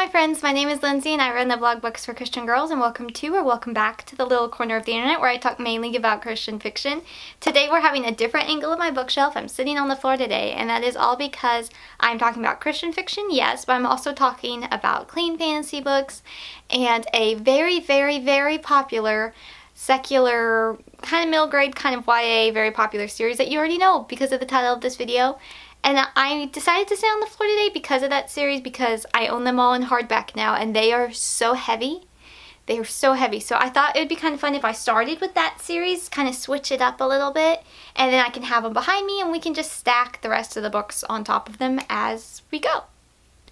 my friends, my name is Lindsay and I run the blog Books for Christian Girls, and welcome back to the little corner of the internet where I talk mainly about Christian fiction. Today we're having a different angle of my bookshelf. I'm sitting on the floor today, and that is all because I'm talking about Christian fiction, yes, but I'm also talking about clean fantasy books and a very, very, very popular secular, kind of middle grade, kind of YA, very popular series that you already know because of the title of this video. And I decided to sit on the floor today because of that series, because I own them all in hardback now, and they are so heavy. They are so heavy. So I thought it would be kind of fun if I started with that series, kind of switch it up a little bit, and then I can have them behind me, and we can just stack the rest of the books on top of them as we go.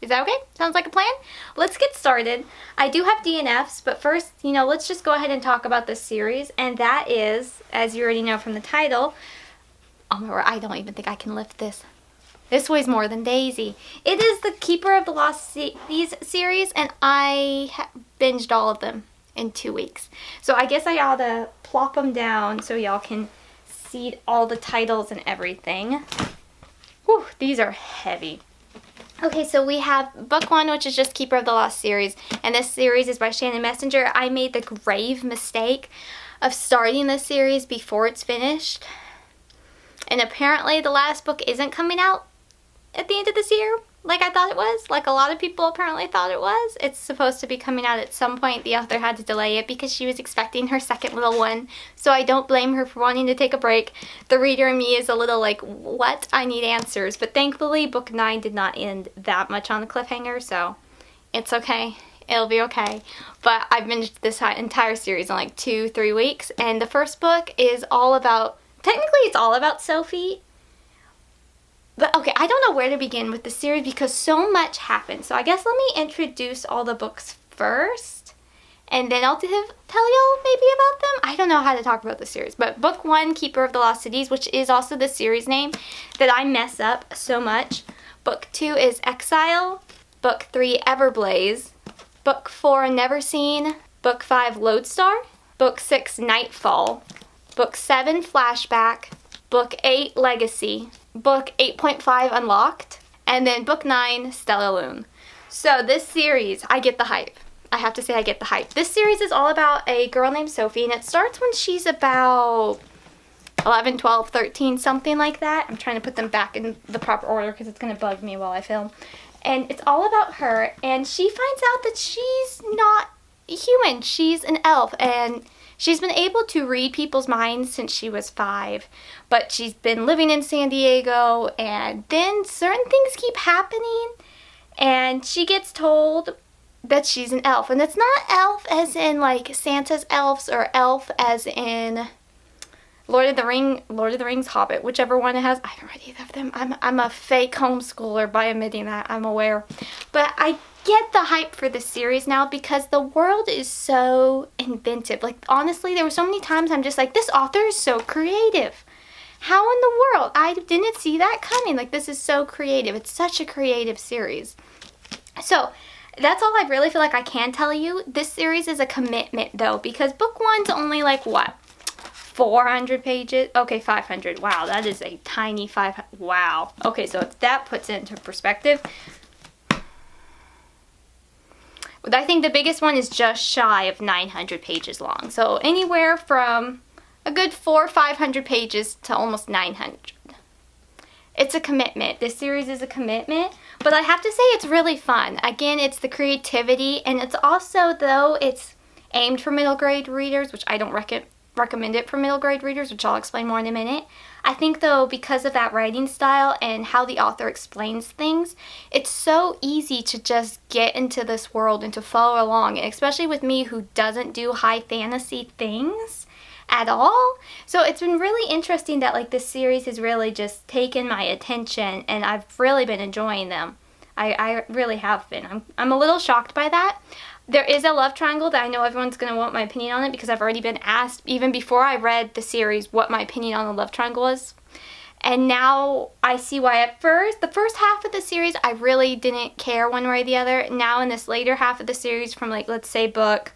Is that okay? Sounds like a plan? Let's get started. I do have DNFs, but first, let's just go ahead and talk about this series, and that is, as you already know from the title, oh my word, I don't even think I can lift this. This weighs more than Daisy. It is the Keeper of the Lost Cities series, and I binged all of them in 2 weeks. So I guess I ought to plop them down so y'all can see all the titles and everything. Whew, these are heavy. Okay, so we have book one, which is just Keeper of the Lost series, and this series is by Shannon Messenger. I made the grave mistake of starting this series before it's finished, and apparently the last book isn't coming out at the end of this year, like I thought it was. Like a lot of people apparently thought it was. It's supposed to be coming out at some point. The author had to delay it because she was expecting her second little one. So I don't blame her for wanting to take a break. The reader in me is a little like, what? I need answers. But thankfully, book 9 did not end that much on the cliffhanger, so it's okay. It'll be okay. But I've binged this entire series in like 2-3 weeks. And the first book is all about, technically it's all about Sophie. But okay, I don't know where to begin with the series because so much happened. So I guess let me introduce all the books first, and then I'll tell y'all maybe about them. I don't know how to talk about the series. But book 1, Keeper of the Lost Cities, which is also the series name that I mess up so much. Book 2 is Exile. Book 3, Everblaze. Book 4, Never Seen. Book 5, Lodestar. Book 6, Nightfall. Book 7, Flashback. Book 8, Legacy. Book 8.5, Unlocked. And then book 9, Stellalune. So this series, I get the hype. I have to say I get the hype. This series is all about a girl named Sophie, and it starts when she's about 11, 12, 13, something like that. I'm trying to put them back in the proper order because it's going to bug me while I film. And it's all about her, and she finds out that she's not human. She's an elf, and she's been able to read people's minds since she was 5, but she's been living in San Diego, and then certain things keep happening, and she gets told that she's an elf. And it's not elf as in like Santa's elves, or elf as in Lord of the Rings Hobbit, whichever one it has. I haven't read either of them. I'm a fake homeschooler by admitting that, I'm aware. But I get the hype for this series now because the world is so inventive. Like, honestly, there were so many times I'm just like, this author is so creative. How in the world? I didn't see that coming. Like, this is so creative. It's such a creative series. So that's all I really feel like I can tell you. This series is a commitment, though, because book 1's only like, what, 400 pages? Okay, 500. Wow, that is a tiny 500. Wow. Okay, so if that puts it into perspective, I think the biggest one is just shy of 900 pages long. So anywhere from a good 400 or 500 pages to almost 900. It's a commitment. This series is a commitment, but I have to say it's really fun. Again, it's the creativity, and it's also, though it's aimed for middle grade readers, which I don't recommend it for middle grade readers, which I'll explain more in a minute. I think, though, because of that writing style and how the author explains things, it's so easy to just get into this world and to follow along, and especially with me who doesn't do high fantasy things at all. So it's been really interesting that like this series has really just taken my attention, and I've really been enjoying them. I really have been. I'm a little shocked by that. There is a love triangle that I know everyone's going to want my opinion on it because I've already been asked, even before I read the series, what my opinion on the love triangle is. And now I see why at first, the first half of the series, I really didn't care one way or the other. Now in this later half of the series, from like, let's say book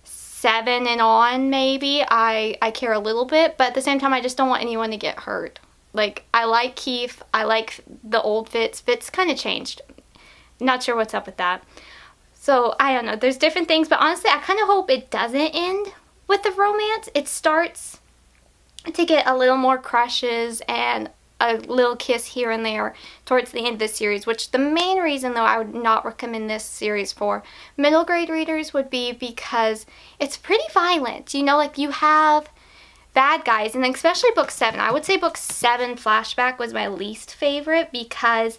7 and on, maybe, I care a little bit. But at the same time, I just don't want anyone to get hurt. Like, I like Keith. I like the old Fitz. Fitz kind of changed. Not sure what's up with that. So, I don't know. There's different things, but honestly, I kind of hope it doesn't end with the romance. It starts to get a little more crushes and a little kiss here and there towards the end of the series, which the main reason, though, I would not recommend this series for middle grade readers would be because it's pretty violent. You know, like, you have bad guys, and especially book 7. I would say book 7 flashback was my least favorite because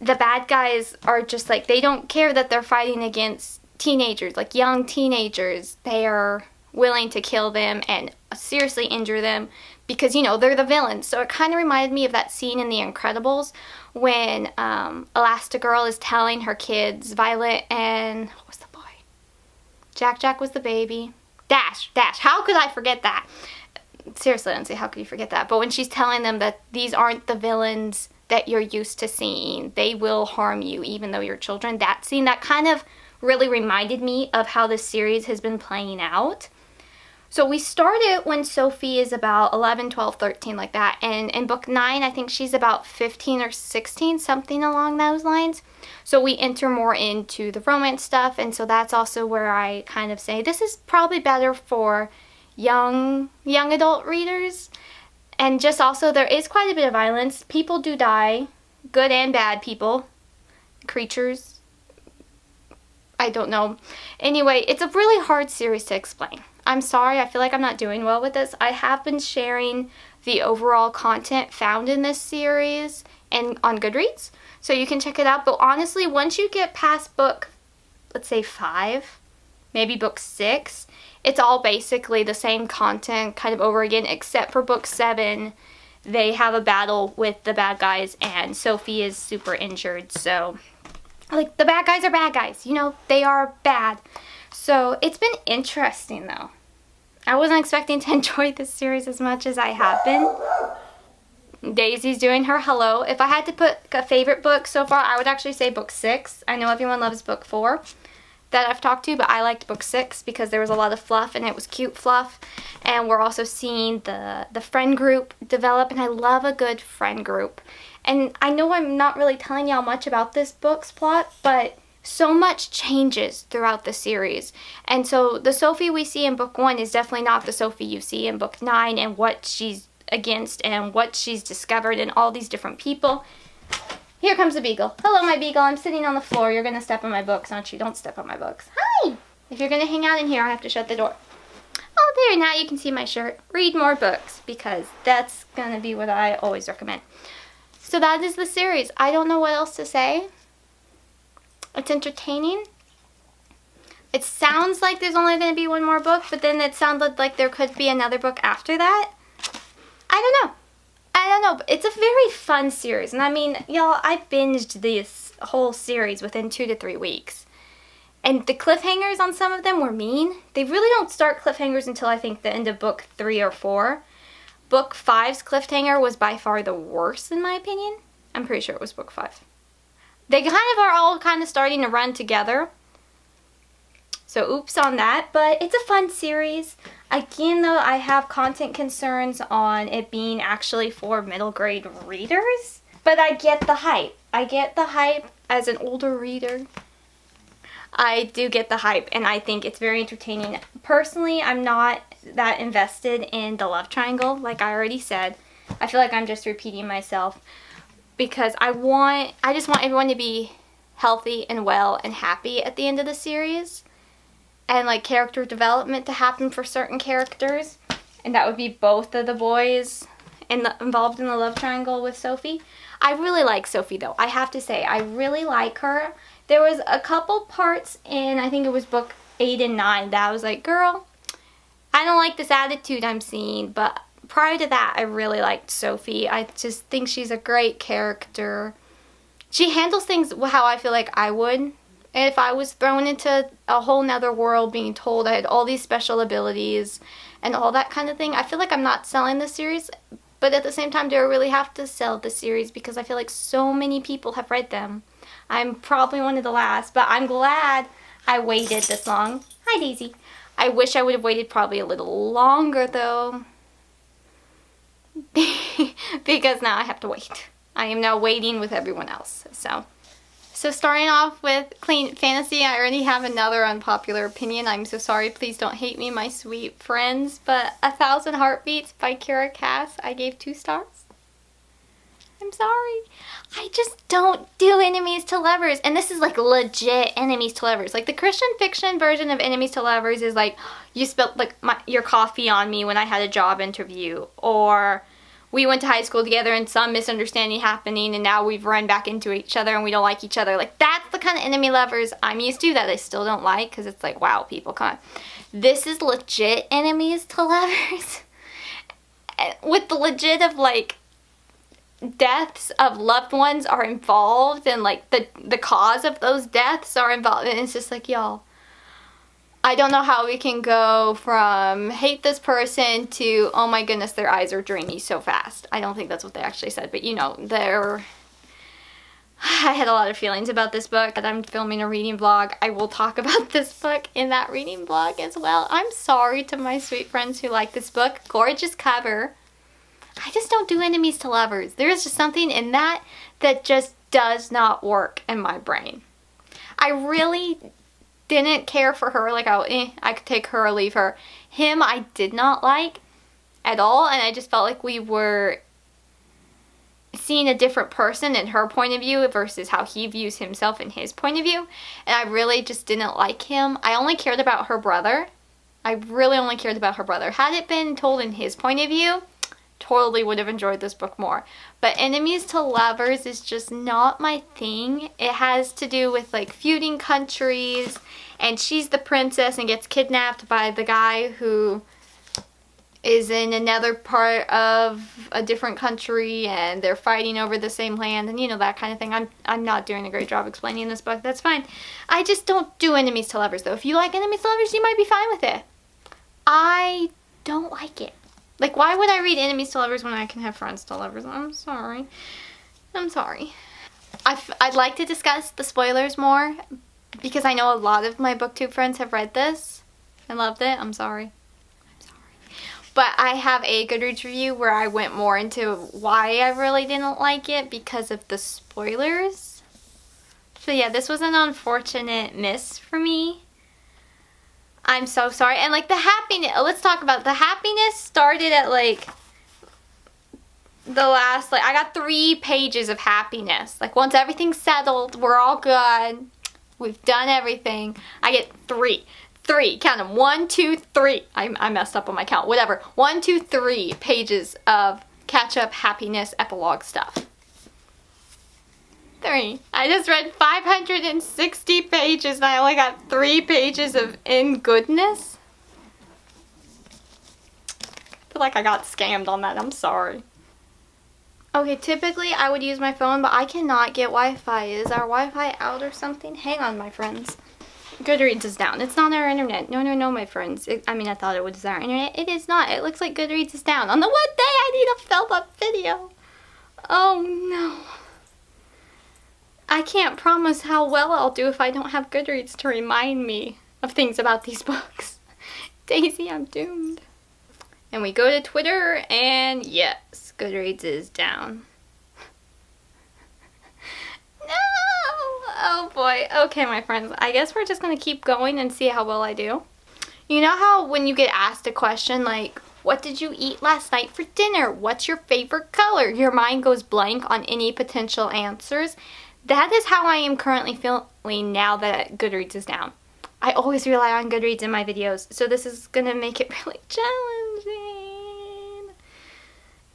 the bad guys are just like, they don't care that they're fighting against teenagers, like young teenagers. They are willing to kill them and seriously injure them because, you know, they're the villains. So it kind of reminded me of that scene in The Incredibles when Elastigirl is telling her kids, Violet and, what was the boy? Jack was the baby. Dash, how could I forget that? Seriously, Lindsay, how could you forget that? But when she's telling them that these aren't the villains that you're used to seeing, they will harm you even though you're children. That scene, that kind of really reminded me of how this series has been playing out. So we started when Sophie is about 11, 12, 13, like that. And in book 9, I think she's about 15 or 16, something along those lines. So we enter more into the romance stuff. And so that's also where I kind of say this is probably better for young adult readers. And just also, there is quite a bit of violence. People do die. Good and bad people. Creatures. I don't know. Anyway, it's a really hard series to explain. I'm sorry, I feel like I'm not doing well with this. I have been sharing the overall content found in this series and on Goodreads, so you can check it out. But honestly, once you get past book, let's say 5, maybe book 6, it's all basically the same content kind of over again, except for book 7. They have a battle with the bad guys, and Sophie is super injured, so, like, the bad guys are bad guys. You know, they are bad. So, it's been interesting, though. I wasn't expecting to enjoy this series as much as I have been. Daisy's doing her hello. If I had to put a favorite book so far, I would actually say book 6. I know everyone loves book 4 that I've talked to, but I liked book 6 because there was a lot of fluff, and it was cute fluff. And we're also seeing the friend group develop, and I love a good friend group. And I know I'm not really telling y'all much about this book's plot, but so much changes throughout the series. And so the Sophie we see in book 1 is definitely not the Sophie you see in book 9 and what she's against and what she's discovered and all these different people. Here comes the beagle. Hello, my beagle. I'm sitting on the floor. You're going to step on my books, aren't you? Don't step on my books. Hi! If you're going to hang out in here, I have to shut the door. Oh, there. Now you can see my shirt. Read more books because that's going to be what I always recommend. So that is the series. I don't know what else to say. It's entertaining. It sounds like there's only going to be one more book, but then it sounded like there could be another book after that. I don't know, but it's a very fun series. And I mean, y'all, I binged this whole series within 2 to 3 weeks. And the cliffhangers on some of them were mean. They really don't start cliffhangers until I think the end of book 3 or 4. Book 5's cliffhanger was by far the worst in my opinion. I'm pretty sure it was book 5. They kind of are all kind of starting to run together. So oops on that, but it's a fun series. Again, though, I have content concerns on it being actually for middle grade readers. But I get the hype. I get the hype as an older reader. I do get the hype, and I think it's very entertaining. Personally, I'm not that invested in the love triangle, like I already said. I feel like I'm just repeating myself. Because I just want everyone to be healthy and well and happy at the end of the series. And like character development to happen for certain characters. And that would be both of the boys involved in the love triangle with Sophie. I really like Sophie though. I have to say, I really like her. There was a couple parts in, I think it was book 8 and 9 that I was like, girl, I don't like this attitude I'm seeing, but prior to that, I really liked Sophie. I just think she's a great character. She handles things how I feel like I would. If I was thrown into a whole nother world being told I had all these special abilities and all that kind of thing, I feel like I'm not selling this series. But at the same time, do I really have to sell the series because I feel like so many people have read them. I'm probably one of the last, but I'm glad I waited this long. Hi, Daisy. I wish I would have waited probably a little longer, though. Because now I have to wait. I am now waiting with everyone else. So So starting off with clean fantasy, I already have another unpopular opinion. I'm so sorry. Please don't hate me, my sweet friends. But 1,000 Heartbeats by Kiera Cass, I gave 2 stars. I'm sorry. I just don't do enemies to lovers. And this is like legit enemies to lovers. Like the Christian fiction version of enemies to lovers is like, you spilled like your coffee on me when I had a job interview. Or we went to high school together and some misunderstanding happening and now we've run back into each other and we don't like each other. Like that's the kind of enemy lovers I'm used to that I still don't like because it's like, wow, people, come on. This is legit enemies to lovers. With the legit of like, deaths of loved ones are involved and like the cause of those deaths are involved, and it's just like, y'all, I don't know how we can go from hate this person to, oh my goodness, their eyes are dreamy so fast. I don't think that's what they actually said, but you know, I had a lot of feelings about this book. I'm filming a reading vlog. I will talk about this book in that reading vlog as well. I'm sorry to my sweet friends who like this book. Gorgeous cover. I just don't do enemies to lovers. There is just something in that just does not work in my brain. I really didn't care for her. Like, I could take her or leave her. Him, I did not like at all. And I just felt like we were seeing a different person in her point of view versus how he views himself in his point of view. And I really just didn't like him. I only cared about her brother. I really only cared about her brother. Had it been told in his point of view, totally would have enjoyed this book more. But enemies to lovers is just not my thing. It has to do with like feuding countries, and she's the princess and gets kidnapped by the guy who is in another part of a different country and they're fighting over the same land and you know, that kind of thing. I'm not doing a great job explaining this book. That's fine. I just don't do enemies to lovers though. If you like enemies to lovers, you might be fine with it. I don't like it. Like, why would I read enemies to lovers when I can have friends to lovers? I'm sorry. I'm sorry. I'd like to discuss the spoilers more because I know a lot of my booktube friends have read this and loved it. I'm sorry. I'm sorry. But I have a Goodreads review where I went more into why I really didn't like it because of the spoilers. So yeah, this was an unfortunate miss for me. I'm so sorry. And like the happiness, let's talk about the happiness started at like the last, like I got 3 pages of happiness. Like once everything's settled, we're all good, we've done everything, I get 3, count them, 1, 2, 3. I messed up on my count, whatever. 1, 2, 3 pages of catch up happiness epilogue stuff. 3. I just read 560 pages and I only got 3 pages of in goodness. I feel like I got scammed on that. I'm sorry. Okay, typically I would use my phone, but I cannot get Wi-Fi. Is our Wi-Fi out or something? Hang on, my friends. Goodreads is down. It's not our internet. No, my friends. I thought it was our internet. It is not. It looks like Goodreads is down. On the one day I need a fill-up video. Oh, no. I can't promise how well I'll do if I don't have Goodreads to remind me of things about these books. Daisy, I'm doomed. And we go to Twitter, and yes, Goodreads is down. No! Oh boy. Okay, my friends. I guess we're just going to keep going and see how well I do. You know how when you get asked a question like, what did you eat last night for dinner? What's your favorite color? Your mind goes blank on any potential answers. That is how I am currently feeling now that Goodreads is down. I always rely on Goodreads in my videos, so this is going to make it really challenging.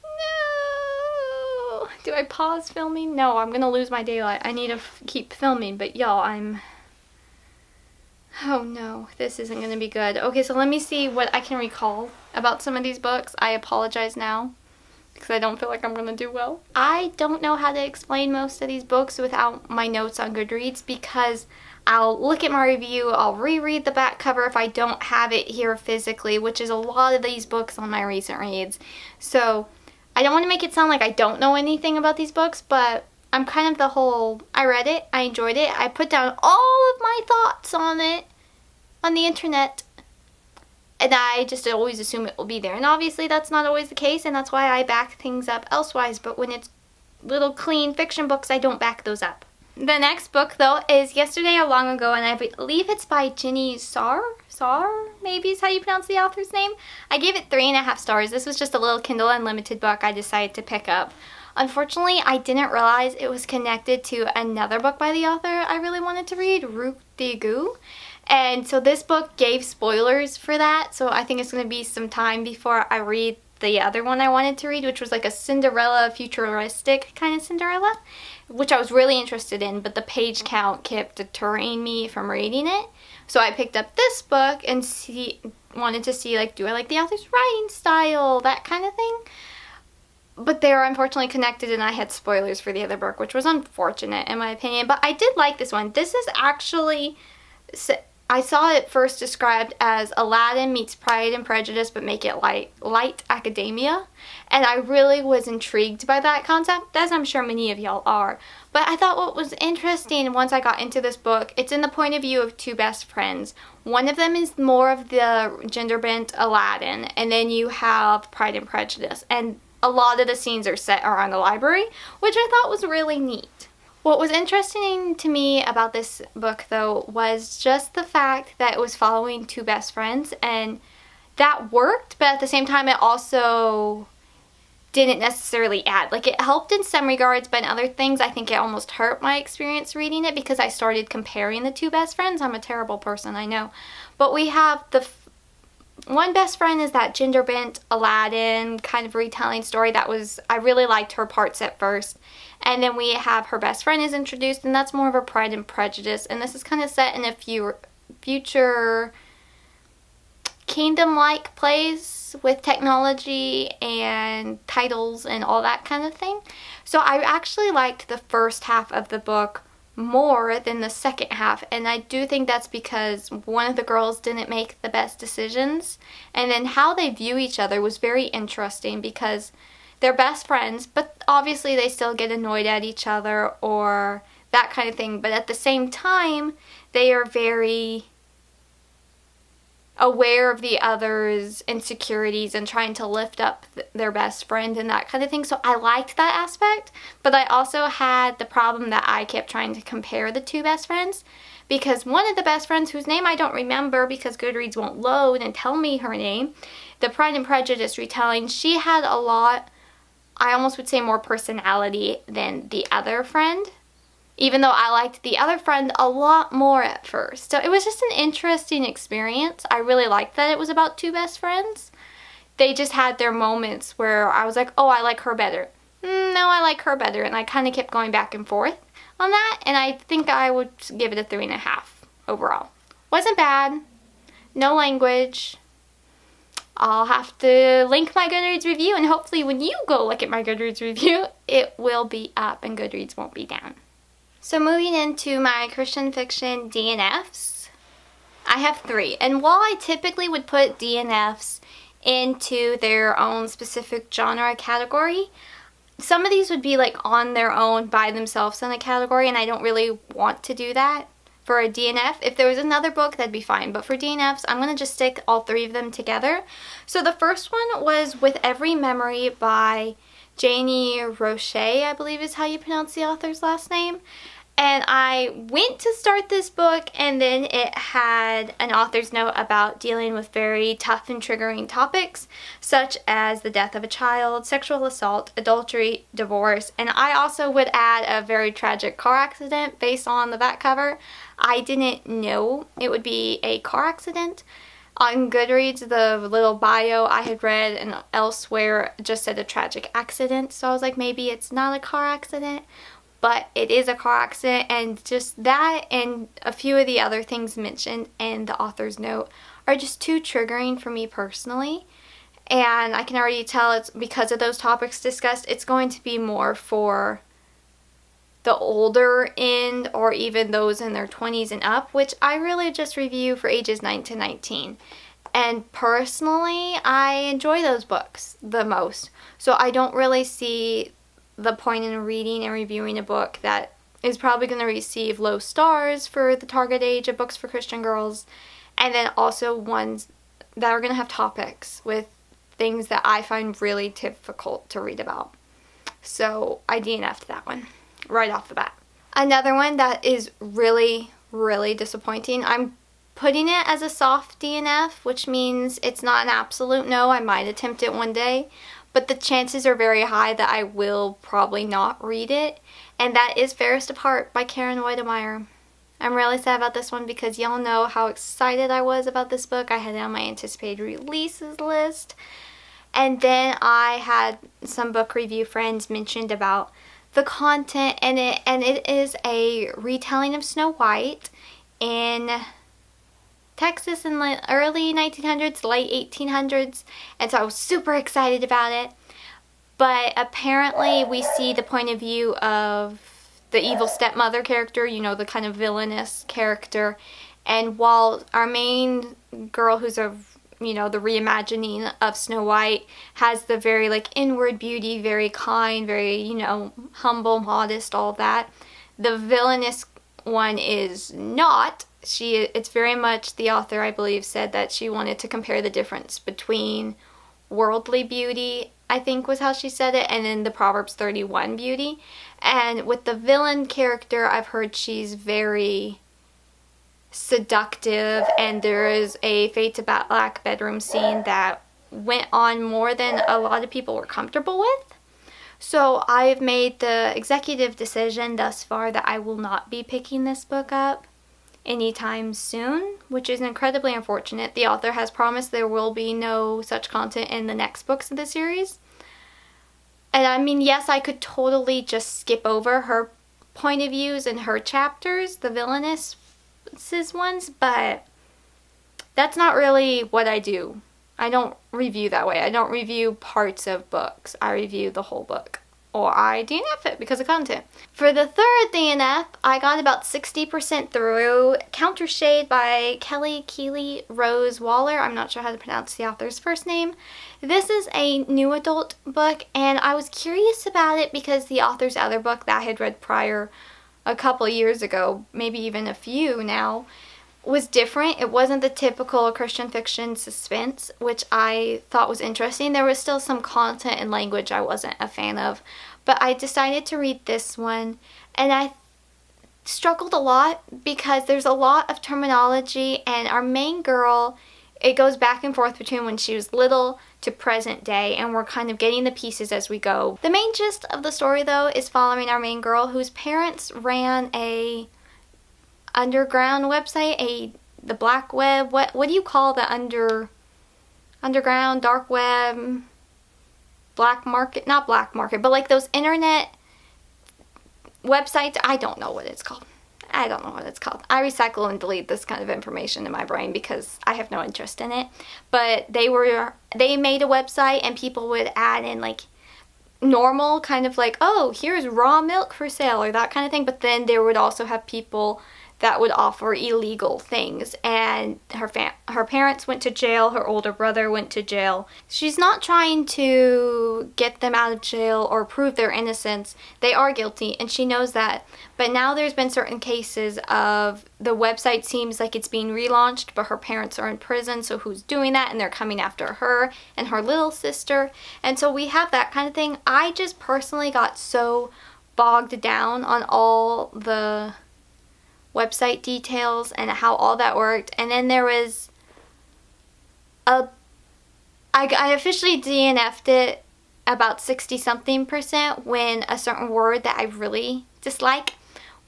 No! Do I pause filming? No, I'm going to lose my daylight. I need to keep filming, but y'all, oh no, this isn't going to be good. Okay, so let me see what I can recall about some of these books. I apologize now, because I don't feel like I'm going to do well. I don't know how to explain most of these books without my notes on Goodreads because I'll look at my review, I'll reread the back cover if I don't have it here physically, which is a lot of these books on my recent reads. So I don't want to make it sound like I don't know anything about these books, but I'm kind of the whole, I read it, I enjoyed it, I put down all of my thoughts on it on the internet. And I just always assume it will be there. And obviously that's not always the case, and that's why I back things up elsewise. But when it's little clean fiction books, I don't back those up. The next book, though, is Yesterday or Long Ago, and I believe it's by Jenni Sauer? Sauer, maybe is how you pronounce the author's name? I gave it 3.5 stars. This was just a little Kindle Unlimited book I decided to pick up. Unfortunately, I didn't realize it was connected to another book by the author I really wanted to read, Rue de Gou. And so this book gave spoilers for that, so I think it's going to be some time before I read the other one I wanted to read, which was like a Cinderella, futuristic kind of Cinderella, which I was really interested in, but the page count kept deterring me from reading it. So I picked up this book and wanted to see, like, do I like the author's writing style, that kind of thing. But they are unfortunately connected, and I had spoilers for the other book, which was unfortunate in my opinion. But I did like this one. This is actually, I saw it first described as Aladdin meets Pride and Prejudice, but make it light academia. And I really was intrigued by that concept, as I'm sure many of y'all are. But I thought what was interesting once I got into this book, it's in the point of view of two best friends. One of them is more of the gender-bent Aladdin, and then you have Pride and Prejudice. And a lot of the scenes are set around the library, which I thought was really neat. What was interesting to me about this book, though, was just the fact that it was following two best friends, and that worked, but at the same time it also didn't necessarily add. Like, it helped in some regards, but in other things I think it almost hurt my experience reading it because I started comparing the two best friends. I'm a terrible person, I know. But we have the one best friend is that gender-bent Aladdin kind of retelling story that was, I really liked her parts at first. And then we have her best friend is introduced, and that's more of a Pride and Prejudice. And this is kind of set in a future kingdom-like place with technology and titles and all that kind of thing. So I actually liked the first half of the book more than the second half, and I do think that's because one of the girls didn't make the best decisions, and then how they view each other was very interesting because they're best friends, but obviously they still get annoyed at each other or that kind of thing, but at the same time they are very aware of the other's insecurities and trying to lift up their best friend and that kind of thing. So I liked that aspect, but I also had the problem that I kept trying to compare the two best friends because one of the best friends, whose name I don't remember because Goodreads won't load and tell me her name, the Pride and Prejudice retelling, she had a lot, I almost would say more personality than the other friend, even though I liked the other friend a lot more at first. So it was just an interesting experience. I really liked that it was about two best friends. They just had their moments where I was like, oh, I like her better. No, I like her better. And I kind of kept going back and forth on that. And I think I would give it a 3.5 overall. Wasn't bad. No language. I'll have to link my Goodreads review. And hopefully when you go look at my Goodreads review, it will be up and Goodreads won't be down. So moving into my Christian fiction DNFs, I have 3. And while I typically would put DNFs into their own specific genre category, some of these would be like on their own by themselves in a category, and I don't really want to do that for a DNF. If there was another book, that'd be fine. But for DNFs, I'm going to just stick all 3 of them together. So the first one was With Every Memory by Jenni Rosche, I believe is how you pronounce the author's last name. And I went to start this book, and then it had an author's note about dealing with very tough and triggering topics, such as the death of a child, sexual assault, adultery, divorce, and I also would add a very tragic car accident based on the back cover. I didn't know it would be a car accident. On Goodreads, the little bio I had read and elsewhere just said a tragic accident, so I was like, maybe it's not a car accident. But it is a car accident, and just that and a few of the other things mentioned in the author's note are just too triggering for me personally. And I can already tell it's because of those topics discussed, it's going to be more for the older end or even those in their 20s and up, which I really just review for ages 9 to 19. And personally, I enjoy those books the most. So I don't really see the point in reading and reviewing a book that is probably going to receive low stars for the target age of books for Christian girls, and then also ones that are going to have topics with things that I find really difficult to read about. So I DNF'd that one right off the bat. Another one that is really, really disappointing. I'm putting it as a soft DNF, which means it's not an absolute no. I might attempt it one day, but the chances are very high that I will probably not read it. And that is Fairest Apart by Kiera and Witemeyer. I'm really sad about this one because y'all know how excited I was about this book. I had it on my anticipated releases list. And then I had some book review friends mentioned about the content in it, and it is a retelling of Snow White in Texas in the early 1900s, late 1800s, and so I was super excited about it. But apparently we see the point of view of the evil stepmother character, you know, the kind of villainous character, and while our main girl, who's a, you know, the reimagining of Snow White, has the very like inward beauty, very kind, very, you know, humble, modest, all that, the villainous one is not. It's very much, the author I believe said that she wanted to compare the difference between worldly beauty, I think was how she said it, and then the Proverbs 31 beauty. And with the villain character, I've heard she's very seductive, and there is a Fade to Black bedroom scene that went on more than a lot of people were comfortable with. So I've made the executive decision thus far that I will not be picking this book up anytime soon, which is incredibly unfortunate. The author has promised there will be no such content in the next books of the series. And I mean, yes, I could totally just skip over her point of views and her chapters, the villainous ones, but that's not really what I do. I don't review that way. I don't review parts of books. I review the whole book. Or I DNF it because of content. For the third DNF, I got about 60% through Countershade by Kelley Rose Waller. I'm not sure how to pronounce the author's first name. This is a new adult book, and I was curious about it because the author's other book that I had read prior a couple years ago, maybe even a few now, was different. It wasn't the typical Christian fiction suspense, which I thought was interesting. There was still some content and language I wasn't a fan of, but I decided to read this one, and I struggled a lot because there's a lot of terminology, and our main girl, it goes back and forth between when she was little to present day, and we're kind of getting the pieces as we go. The main gist of the story, though, is following our main girl whose parents ran a underground website, the black web, what do you call the underground, dark web, black market, not black market, but like those internet websites. I don't know what it's called. I I recycle and delete this kind of information in my brain because I have no interest in it. But they made a website, and people would add in like normal kind of like, oh, here's raw milk for sale or that kind of thing, but then there would also have people that would offer illegal things, and her parents went to jail, her older brother went to jail. She's not trying to get them out of jail or prove their innocence. They are guilty, and she knows that. But now there's been certain cases of the website seems like it's being relaunched, but her parents are in prison, so who's doing that? And they're coming after her and her little sister. And so we have that kind of thing. I just personally got so bogged down on all the website details and how all that worked. And then there was I officially DNF'd it about 60-something% when a certain word that I really dislike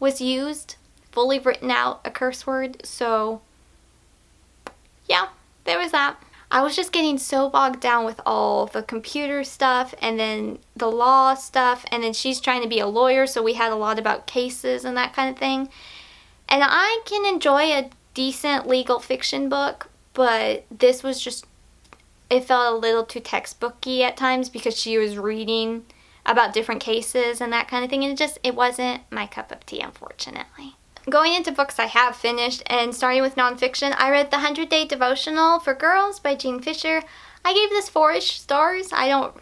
was used, fully written out, a curse word. So yeah, there was that. I was just getting so bogged down with all the computer stuff and then the law stuff, and then she's trying to be a lawyer, so we had a lot about cases and that kind of thing. And I can enjoy a decent legal fiction book, but this was just, it felt a little too textbooky at times because she was reading about different cases and that kind of thing, and it wasn't my cup of tea, unfortunately. Going into books I have finished, and starting with nonfiction, I read the 100-Day Devotional for Girls by Fischer. I gave this 4-ish stars.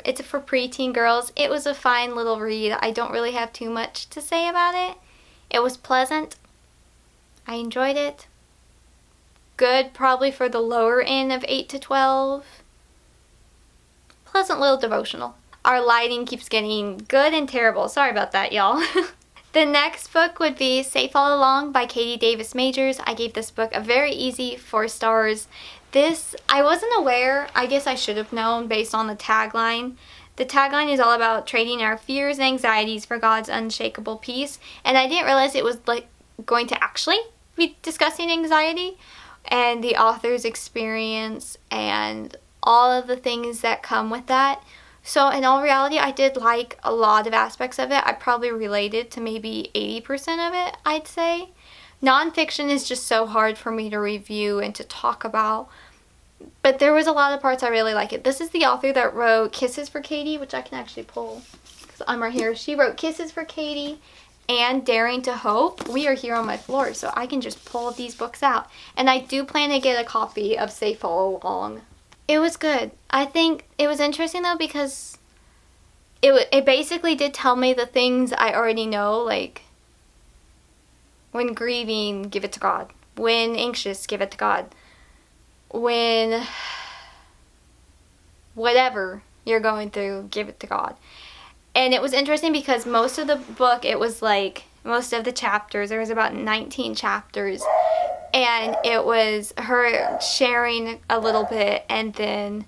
It's for preteen girls. It was a fine little read. I don't really have too much to say about it. It was pleasant. I enjoyed it. Good, probably for the lower end of 8 to 12. Pleasant little devotional. Our lighting keeps getting good and terrible. Sorry about that, y'all. The next book would be Safe All Along by Katie Davis Majors. I gave this book a very easy 4 stars. This, I wasn't aware, I guess I should have known based on the tagline. The tagline is all about trading our fears and anxieties for God's unshakable peace. And I didn't realize it was like going to actually be discussing anxiety and the author's experience and all of the things that come with that. So in all reality, I did like a lot of aspects of it. I probably related to maybe 80% of it, I'd say. Nonfiction is just so hard for me to review and to talk about. But there was a lot of parts I really like it. This is the author that wrote Kisses for Katie, which I can actually pull because I'm right here. She wrote Kisses for Katie and Daring to Hope. We are here on my floor, so I can just pull these books out. And I do plan to get a copy of Safe All Along. It was good. I think it was interesting though because it basically did tell me the things I already know, like when grieving, give it to God. When anxious, give it to God. When whatever you're going through, give it to God. And it was interesting because most of the book, it was like, most of the chapters, there was about 19 chapters, and it was her sharing a little bit and then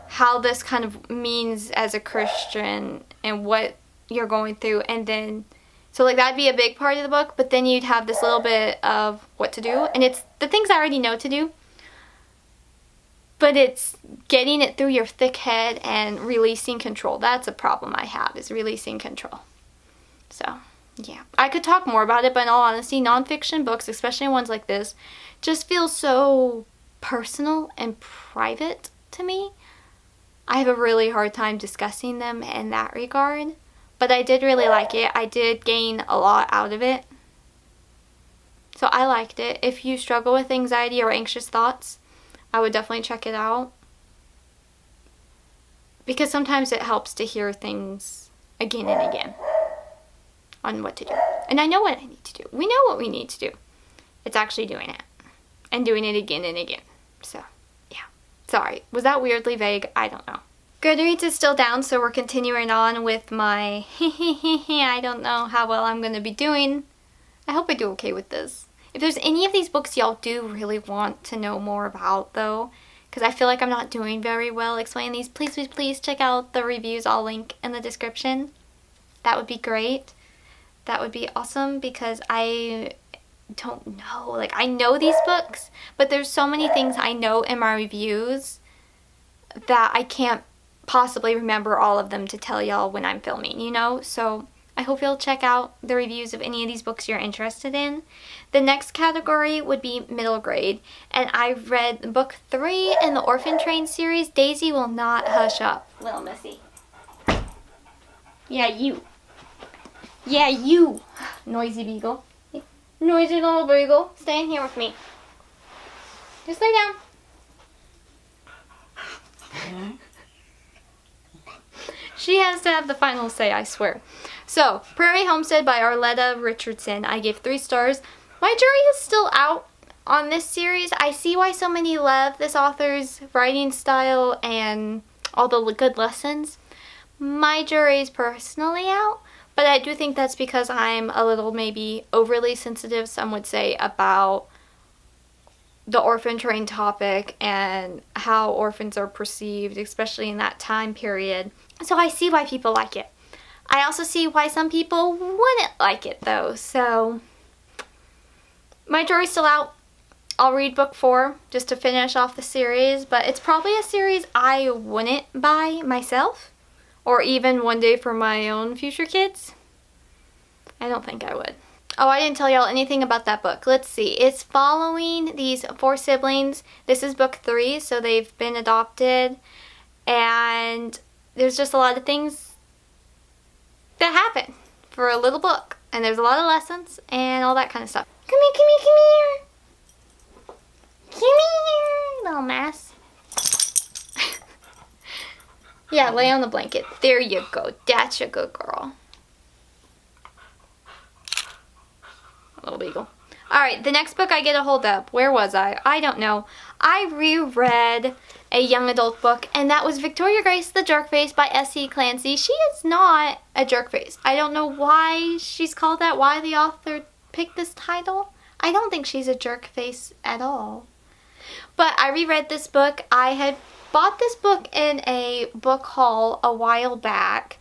how this kind of means as a Christian and what you're going through, and then so like that'd be a big part of the book, but then you'd have this little bit of what to do, and it's the things I already know to do, but it's getting it through your thick head and releasing control. That's a problem I have, is releasing control. So yeah, I could talk more about it, but in all honesty, nonfiction books, especially ones like this, just feel so personal and private to me. I have a really hard time discussing them in that regard, but I did really like it. I did gain a lot out of it. So I liked it. If you struggle with anxiety or anxious thoughts, I would definitely check it out. Because sometimes it helps to hear things again and again on what to do. And I know what I need to do. We know what we need to do. It's actually doing it. And doing it again and again. So, yeah. Sorry. Was that weirdly vague? I don't know. Goodreads is still down, so we're continuing on with my I don't know how well I'm going to be doing. I hope I do okay with this. If there's any of these books y'all do really want to know more about, though, because I feel like I'm not doing very well explaining these, please, please, please check out the reviews. I'll link in the description. That would be great. That would be awesome because I don't know. Like, I know these books, but there's so many things I know in my reviews that I can't possibly remember all of them to tell y'all when I'm filming, you know? So I hope you'll check out the reviews of any of these books you're interested in. The next category would be middle grade, and I read book 3 in the Orphan Train series, Daisy Will Not Hush Up. Little Missy. Yeah, you. Yeah, you. Noisy beagle. Noisy little beagle. Stay in here with me. Just lay down. She has to have the final say, I swear. So, Prairie Homestead by Arleta Richardson. I gave 3 stars. My jury is still out on this series. I see why so many love this author's writing style and all the good lessons. My jury is personally out, but I do think that's because I'm a little maybe overly sensitive, some would say, about the orphan train topic and how orphans are perceived, especially in that time period. So I see why people like it. I also see why some people wouldn't like it though. So my jury's still out. I'll read book 4 just to finish off the series, but it's probably a series I wouldn't buy myself or even one day for my own future kids. I don't think I would. Oh, I didn't tell y'all anything about that book. Let's see. It's following these 4 siblings. This is book 3, so they've been adopted. And there's just a lot of things that happen for a little book. And there's a lot of lessons and all that kind of stuff. Come here, come here, come here. Come here, little mess. Yeah, lay on the blanket. There you go. That's a good girl. Little beagle. Alright, the next book I get a hold of. Where was I? I don't know. I reread a young adult book, and that was Victoria Grace the Jerkface by S.E. Clancy. She is not a jerkface. I don't know why she's called that, why the author picked this title. I don't think she's a jerkface at all. But I reread this book. I had bought this book in a book haul a while back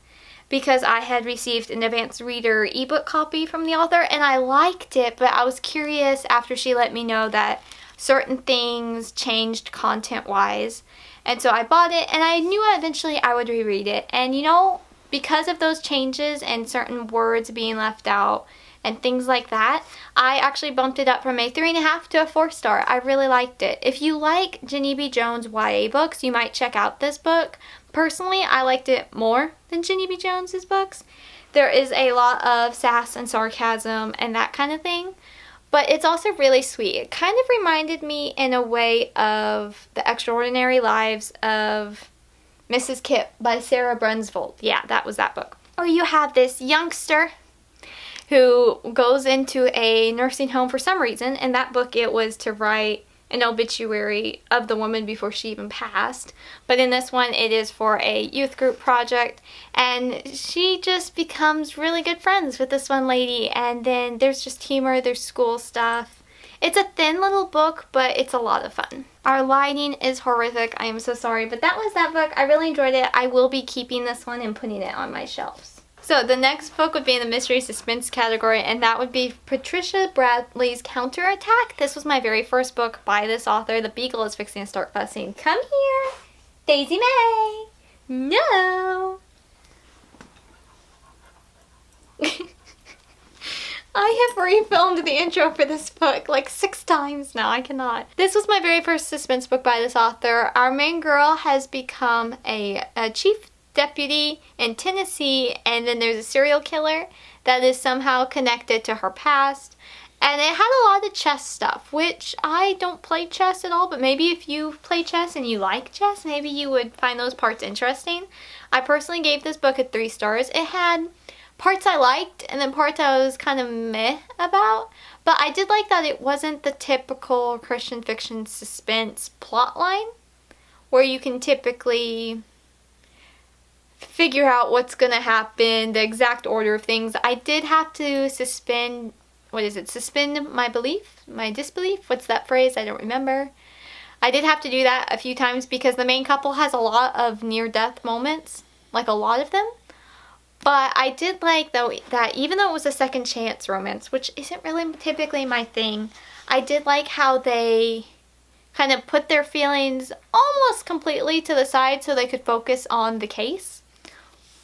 because I had received an advanced reader ebook copy from the author, and I liked it, but I was curious after she let me know that certain things changed content-wise. And so I bought it, and I knew eventually I would reread it. And you know, because of those changes and certain words being left out and things like that, I actually bumped it up from a 3.5 to a 4-star. I really liked it. If you like Jenni B. Jones YA books, you might check out this book. Personally, I liked it more than Jenni B. Jones's books. There is a lot of sass and sarcasm and that kind of thing, but it's also really sweet. It kind of reminded me in a way of The Extraordinary Lives of Mrs. Kipp by Sarah Brunsvold. Yeah, that was that book. Or you have this youngster who goes into a nursing home for some reason. In that book, it was to write an obituary of the woman before she even passed. But in this one, it is for a youth group project. And she just becomes really good friends with this one lady. And then there's just humor, there's school stuff. It's a thin little book, but it's a lot of fun. Our lighting is horrific. I am so sorry. But that was that book. I really enjoyed it. I will be keeping this one and putting it on my shelves. So the next book would be in the mystery suspense category, and that would be Patricia Bradley's Counterattack. This was my very first book by this author. The beagle is fixing to start fussing. Come here, Daisy May. No. I have refilmed the intro for this book like 6 times now. I cannot. This was my very first suspense book by this author. Our main girl has become a chief deputy in Tennessee, and then there's a serial killer that is somehow connected to her past. And it had a lot of chess stuff, which I don't play chess at all, but maybe if you play chess and you like chess, maybe you would find those parts interesting. I personally gave this book a 3 stars. It had parts I liked and then parts I was kind of meh about, but I did like that it wasn't the typical Christian fiction suspense plotline where you can typically figure out what's gonna happen, the exact order of things. I did have to suspend my belief, my disbelief? What's that phrase? I don't remember. I did have to do that a few times because the main couple has a lot of near-death moments, like a lot of them. But I did like, though, that even though it was a second chance romance, which isn't really typically my thing, I did like how they kind of put their feelings almost completely to the side so they could focus on the case,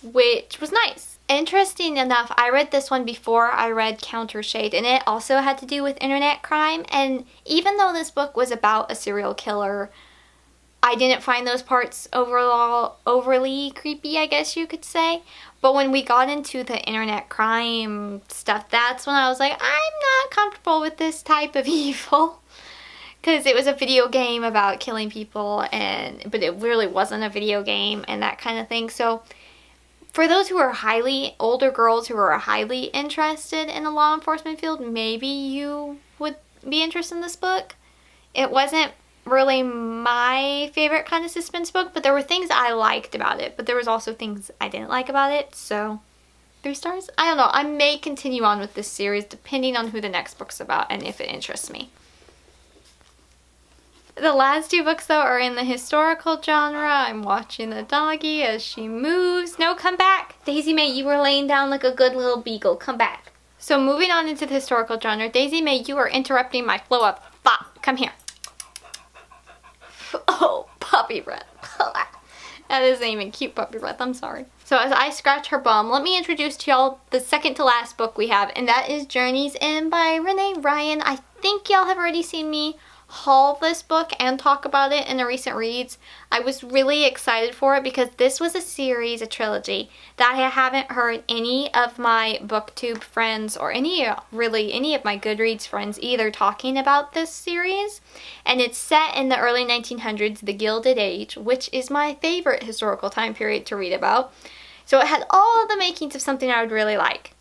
which was nice. Interesting enough, I read this one before I read Countershade, and it also had to do with internet crime, and even though this book was about a serial killer, I didn't find those parts overly creepy, I guess you could say. But when we got into the internet crime stuff, that's when I was like, I'm not comfortable with this type of evil. Because it was a video game about killing people, but it really wasn't a video game and that kind of thing. So for those who are older girls who are highly interested in the law enforcement field, maybe you would be interested in this book. It wasn't really my favorite kind of suspense book, but there were things I liked about it, but there was also things I didn't like about it, so 3 stars? I don't know. I may continue on with this series depending on who the next book's about and if it interests me. The last 2 books, though, are in the historical genre. I'm watching the doggy as she moves. No, come back! Daisy May, you were laying down like a good little beagle. Come back. So moving on into the historical genre, Daisy May, you are interrupting my flow of thought. Come here. Oh, puppy breath. That isn't even cute puppy breath. I'm sorry. So as I scratch her bum, let me introduce to y'all the second to last book we have, and that is Journeys In by Renee Ryan. I think y'all have already seen me haul this book and talk about it in the recent reads. I was really excited for it because this was a series, a trilogy, that I haven't heard any of my booktube friends or any of my Goodreads friends either talking about this series. And it's set in the early 1900s, the Gilded Age, which is my favorite historical time period to read about. So it had all the makings of something I would really like.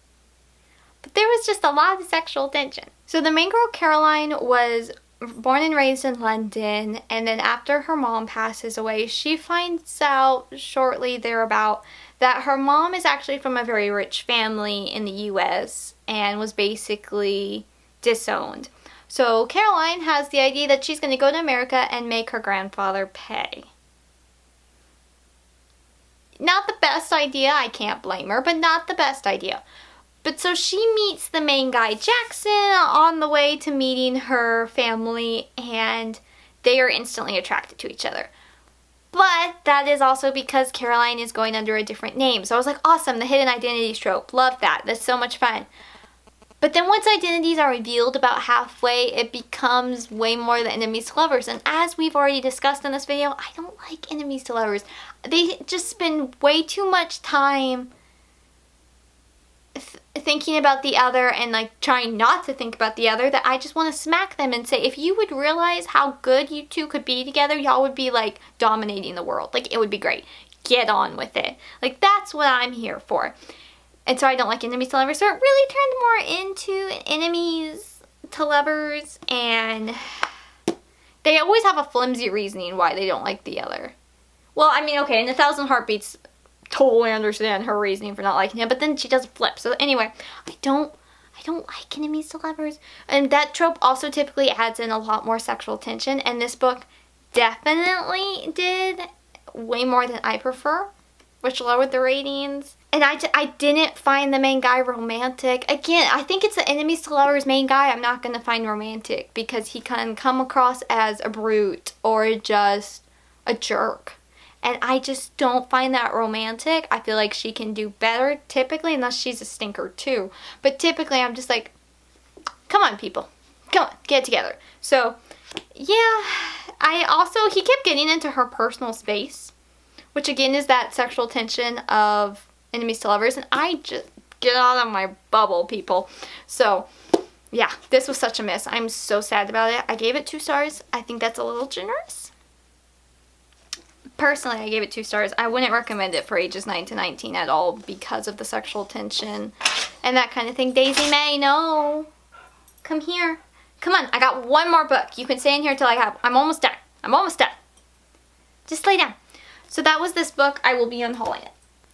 But there was just a lot of sexual tension. So the main girl, Caroline, was born and raised in London, and then after her mom passes away, she finds out shortly thereabout that her mom is actually from a very rich family in the US and was basically disowned. So Caroline has the idea that she's going to go to America and make her grandfather pay. Not the best idea, I can't blame her, but not the best idea. But so she meets the main guy, Jackson, on the way to meeting her family, and they are instantly attracted to each other. But that is also because Caroline is going under a different name. So I was like, awesome, the hidden identities trope. Love that. That's so much fun. But then once identities are revealed about halfway, it becomes way more than enemies to lovers. And as we've already discussed in this video, I don't like enemies to lovers. They just spend way too much time thinking about the other and like trying not to think about the other, that I just want to smack them and say, if you would realize how good you two could be together, y'all would be like dominating the world. Like, it would be great. Get on with it. Like, that's what I'm here for. And so I don't like enemies to lovers. So it really turned more into enemies to lovers, and they always have a flimsy reasoning why they don't like the other. Well, I mean, okay, in 1,000 Heartbeats, totally understand her reasoning for not liking him, but then she does flip. So anyway, I don't like enemies to lovers. And that trope also typically adds in a lot more sexual tension, and this book definitely did way more than I prefer, which lowered the ratings. And I didn't find the main guy romantic. Again, I think it's the enemies to lovers main guy I'm not going to find romantic, because he can come across as a brute or just a jerk. And I just don't find that romantic. I feel like she can do better typically, unless she's a stinker too. But typically I'm just like, come on people, come on, get it together. So yeah, he kept getting into her personal space, which again is that sexual tension of enemies to lovers. And I just, get out of my bubble, people. So yeah, this was such a miss. I'm so sad about it. I gave it 2 stars. I think that's a little generous. Personally, I gave it 2 stars. I wouldn't recommend it for ages 9 to 19 at all because of the sexual tension and that kind of thing. Daisy May, no. Come here. Come on, I got one more book. You can stay in here till I'm almost done. I'm almost done. Just lay down. So that was this book. I will be unhauling it.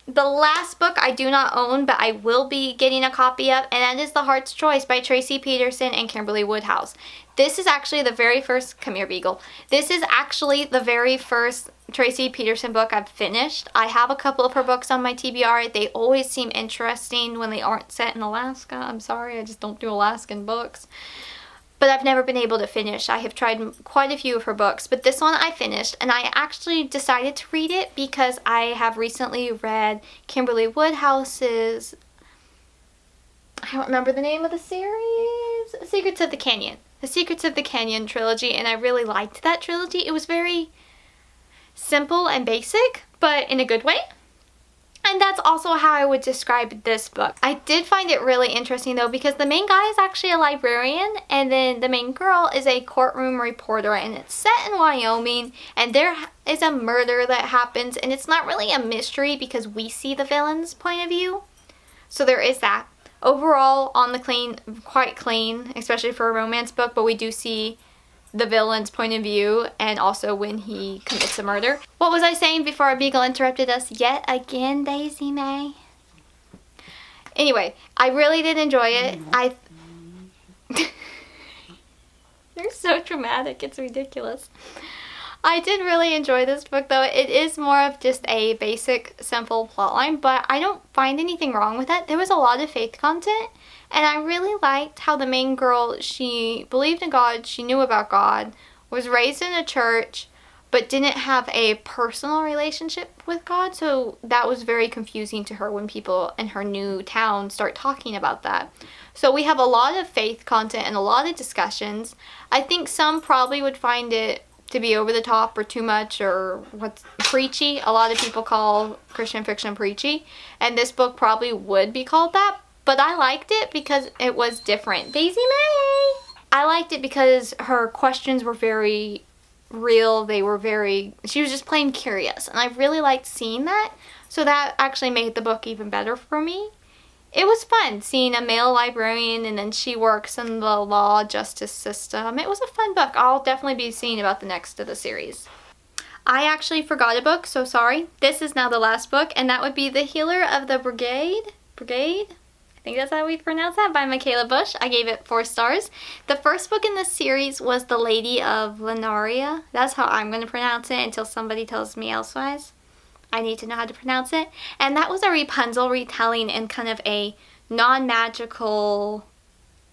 The last book I do not own, but I will be getting a copy of, and that is The Heart's Choice by Tracie Peterson and Kimberly Woodhouse. This is actually the very first, come here Beagle, this is actually the very first Tracie Peterson book I've finished. I have a couple of her books on my TBR. They always seem interesting when they aren't set in Alaska. I'm sorry, I just don't do Alaskan books. But I've never been able to finish. I have tried quite a few of her books, but this one I finished, and I actually decided to read it because I have recently read Kimberly Woodhouse's, I don't remember the name of the series, Secrets of the Canyon. The Secrets of the Canyon trilogy, and I really liked that trilogy. It was very simple and basic, but in a good way. And that's also how I would describe this book. I did find it really interesting though, because the main guy is actually a librarian, and then the main girl is a courtroom reporter, and it's set in Wyoming, and there is a murder that happens, and it's not really a mystery because we see the villain's point of view. So there is that. Overall, on the clean, quite clean, especially for a romance book, but we do see the villain's point of view, and also when he commits a murder. What was I saying before our Beagle interrupted us yet again, Daisy May? Anyway, I really did enjoy it. They're so dramatic, it's ridiculous. I did really enjoy this book though. It is more of just a basic, simple plotline, but I don't find anything wrong with it. There was a lot of faith content, and I really liked how the main girl, she believed in God, she knew about God, was raised in a church, but didn't have a personal relationship with God, so that was very confusing to her when people in her new town start talking about that. So we have a lot of faith content and a lot of discussions. I think some probably would find it to be over the top or too much or what's preachy. A lot of people call Christian fiction preachy, and this book probably would be called that, but I liked it because it was different. Daisy May! I liked it because her questions were very real. She was just plain curious, and I really liked seeing that, so that actually made the book even better for me. it was fun seeing a male librarian and then she works in the law justice system. It was a fun book. I'll definitely be seeing about the next of the series. I actually forgot a book, so sorry. This is now the last book, and that would be The Healer of the Brigade? Brigade? I think that's how we pronounce that, by Michaela Bush. I gave it 4 stars. The first book in this series was The Lady of Lenaria. That's how I'm going to pronounce it until somebody tells me elsewise. I need to know how to pronounce it. And that was a Rapunzel retelling in kind of a non-magical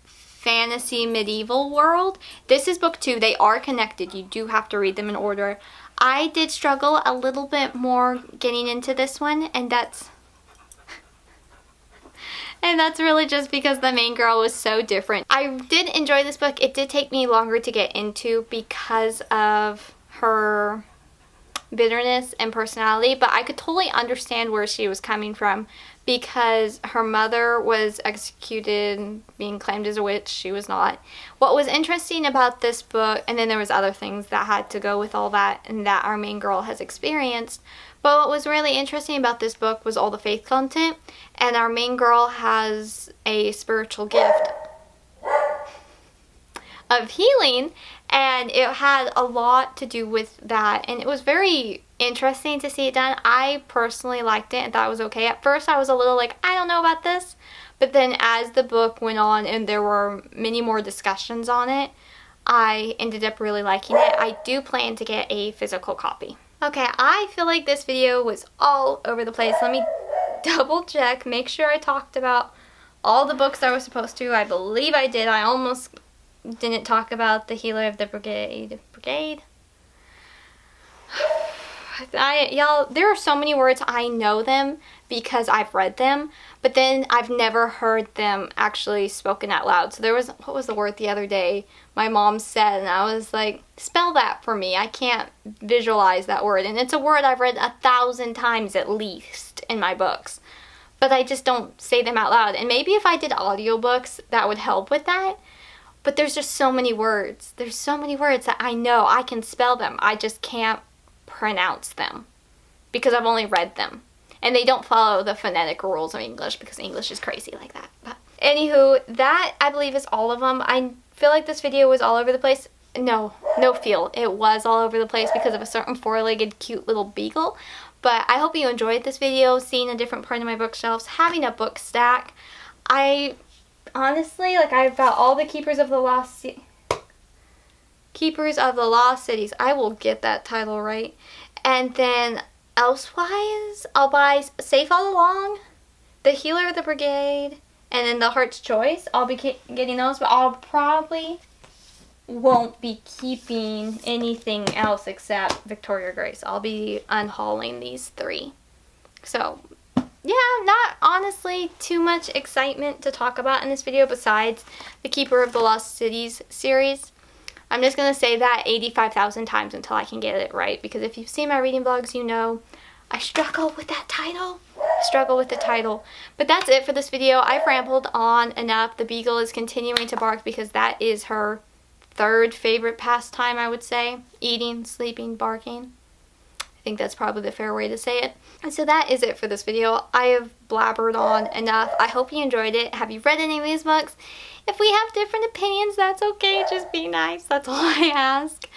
fantasy medieval world. This is book 2. They are connected. You do have to read them in order. I did struggle a little bit more getting into this one, and that's really just because the main girl was so different. I did enjoy this book. It did take me longer to get into because of her bitterness and personality, but I could totally understand where she was coming from because her mother was executed, being claimed as a witch. She was not. What was interesting about this book, and then there was other things that had to go with all that and that our main girl has experienced, but what was really interesting about this book was all the faith content, and our main girl has a spiritual gift of healing, and it had a lot to do with that, and it was very interesting to see it done. I personally liked it and thought it was okay. At first I was a little like, I don't know about this, but then as the book went on and there were many more discussions on it, I ended up really liking it. I do plan to get a physical copy. Okay, I feel like this video was all over the place. Let me double check, make sure I talked about all the books I was supposed to. I believe I did. I almost didn't talk about The Healer of the Brigade. Y'all, there are so many words. I know them because I've read them, but then I've never heard them actually spoken out loud. So there was, what was the word the other day my mom said, and I was like, spell that for me. I can't visualize that word, and it's a word I've read 1,000 times at least in my books, but I just don't say them out loud. And maybe if I did audiobooks, that would help with that. But there's just so many words. There's so many words that I know I can spell them. I just can't pronounce them because I've only read them. And they don't follow the phonetic rules of English because English is crazy like that. But anywho, that I believe is all of them. I feel like this video was all over the place. No feel. It was all over the place because of a certain 4-legged cute little beagle. But I hope you enjoyed this video, seeing a different part of my bookshelves, having a book stack. Honestly, like, I've got all the Keepers of the Lost Cities. I will get that title right. And then elsewise, I'll buy Safe All Along, The Healer of the Brigade, and then The Heart's Choice. I'll be getting those, but I'll probably won't be keeping anything else except Victoria Grace. I'll be unhauling these 3. So yeah, not honestly too much excitement to talk about in this video besides the Keeper of the Lost Cities series. I'm just going to say that 85,000 times until I can get it right, because if you've seen my reading vlogs, you know I struggle with that title. But that's it for this video. I've rambled on enough. The beagle is continuing to bark because that is her 3rd favorite pastime, I would say. Eating, sleeping, barking. I think that's probably the fair way to say it. And so that is it for this video. I have blabbered on enough. I hope you enjoyed it. Have you read any of these books? If we have different opinions, that's okay. Just be nice. That's all I ask.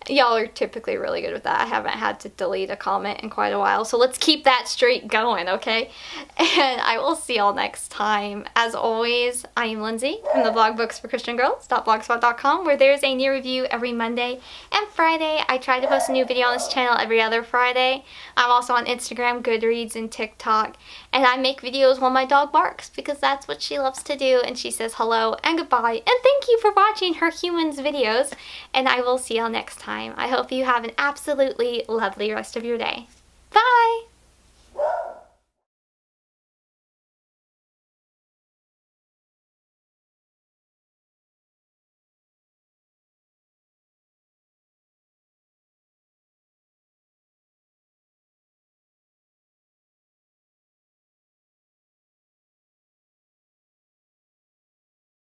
Y'all are typically really good with that. I haven't had to delete a comment in quite a while, so let's keep that streak going, okay? And I will see y'all next time. As always, I am Lindsay from the Blog Books for Christian Girls.blogspot.com, where there's a new review every Monday and Friday. I try to post a new video on this channel every other Friday. I'm also on Instagram, Goodreads, and TikTok, and I make videos while my dog barks because that's what she loves to do, and she says hello and goodbye, and thank you for watching her humans videos, and I will see y'all next time. I hope you have an absolutely lovely rest of your day. Bye!